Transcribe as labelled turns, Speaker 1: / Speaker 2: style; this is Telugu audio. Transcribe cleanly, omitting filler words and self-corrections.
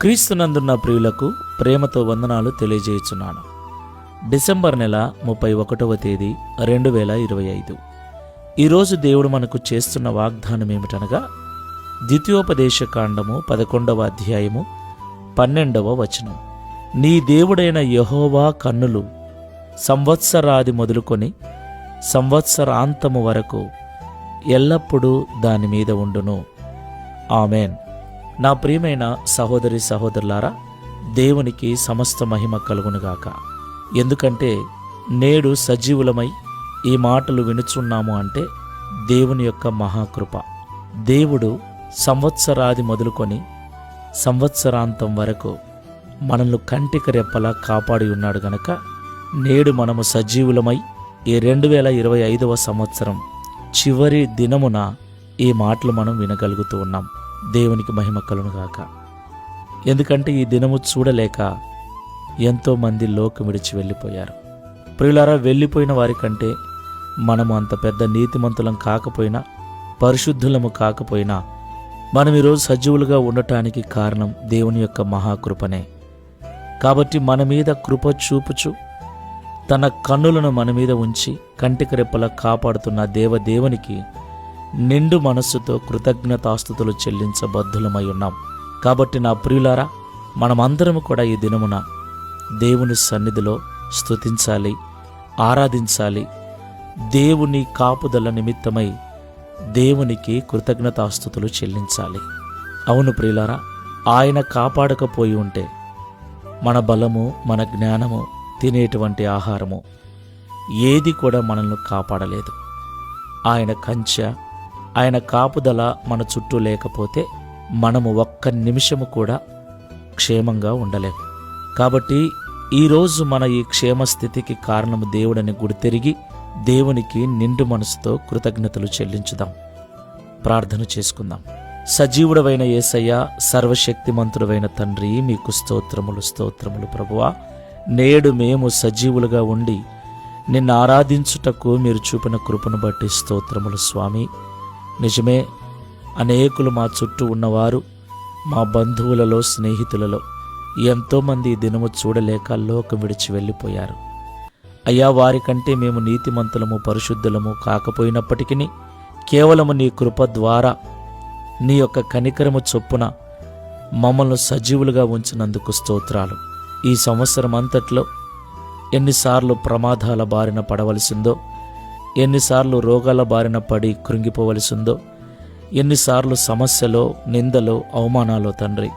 Speaker 1: క్రీస్తునందున్న ప్రియులకు ప్రేమతో వందనాలు తెలియజేయుచున్నాను. డిసెంబర్ నెల 31వ తేదీ 2025. ఈరోజు దేవుడు మనకు చేస్తున్న వాగ్దానం ఏమిటనగా, ద్వితీయోపదేశకాండము 11వ అధ్యాయము 12వ వచనం. నీ దేవుడైన యెహోవా కన్నులు సంవత్సరాది మొదలుకొని సంవత్సరాంతము వరకు ఎల్లప్పుడూ దాని మీద ఉండును. ఆమెన్. నా ప్రియమైన సహోదరి సహోదరులారా, దేవునికి సమస్త మహిమ కలుగునుగాక. ఎందుకంటే నేడు సజీవులమై ఈ మాటలు వినుచున్నాము అంటే దేవుని యొక్క మహాకృప. దేవుడు సంవత్సరాది మొదలుకొని సంవత్సరాంతం వరకు మనల్ని కంటికి రెప్పలా కాపాడి ఉన్నాడు గనక నేడు మనము సజీవులమై ఈ 2025వ సంవత్సరం చివరి దినమున ఈ మాటలు మనం వినగలుగుతూ ఉన్నాం. దేవునికి మహిమ కలుగునుగాక. ఎందుకంటే ఈ దినము చూడలేక ఎంతోమంది లోకం విడిచి వెళ్ళిపోయారు. ప్రియులారా, వెళ్ళిపోయిన వారికంటే మనము అంత పెద్ద నీతిమంతులం కాకపోయినా, పరిశుద్ధులము కాకపోయినా, మనం ఈరోజు సజీవులుగా ఉండటానికి కారణం దేవుని యొక్క మహాకృపనే. కాబట్టి మన మీద కృప చూపుచు తన కన్నులను మన మీద ఉంచి కంటికి రెప్పలా కాపాడుతున్న దేవునికి నిండు మనస్సుతో కృతజ్ఞతాస్తుతులు చెల్లించబద్ధులమై ఉన్నాం. కాబట్టి నా ప్రియులారా, మనమందరము కూడా ఈ దినమున దేవుని సన్నిధిలో స్తుతించాలి, ఆరాధించాలి. దేవుని కాపుదల నిమిత్తమై దేవునికి కృతజ్ఞతాస్తుతులు చెల్లించాలి. అవును ప్రియులారా, ఆయన కాపాడకపోయి ఉంటే మన బలము, మన జ్ఞానము, తినేటువంటి ఆహారము ఏది కూడా మనల్ని కాపాడలేదు. ఆయన కంచె, ఆయన కాపుదల మన చుట్టూ లేకపోతే మనము ఒక్క నిమిషము కూడా క్షేమంగా ఉండలేము. కాబట్టి ఈరోజు మన ఈ క్షేమస్థితికి కారణము దేవుడని గుర్తెరిగి దేవునికి నిండు మనసుతో కృతజ్ఞతలు చెల్లించుదాం. ప్రార్థన చేసుకుందాం. సజీవుడవైన యేసయ్య, సర్వశక్తిమంతుడవైన తండ్రి, మీకు స్తోత్రములు స్తోత్రములు ప్రభువా. నేడు మేము సజీవులుగా ఉండి నిన్ను ఆరాధించుటకు మీరు చూపిన కృపను బట్టి స్తోత్రములు స్వామి. నిజమే, అనేకులు మా చుట్టూ ఉన్నవారు, మా బంధువులలో, స్నేహితులలో ఎంతోమంది ఈ దినము చూడలేక లోకం విడిచి వెళ్ళిపోయారు. అయ్యా, వారికంటే మేము నీతిమంతులము, పరిశుద్ధులము కాకపోయినప్పటికీ కేవలము నీ కృప ద్వారా, నీ యొక్క కనికరము చొప్పున మమ్మల్ని సజీవులుగా ఉంచినందుకు స్తోత్రాలు. ఈ సంవత్సరం అంతట్లో ఎన్నిసార్లు ప్రమాదాల బారిన పడవలసిందో, ఎన్నిసార్లు రోగాల బారిన పడి కృంగిపోవలసిందో, ఎన్నిసార్లు సమస్యలో, నిందలో, అవమానాలో తండ్రి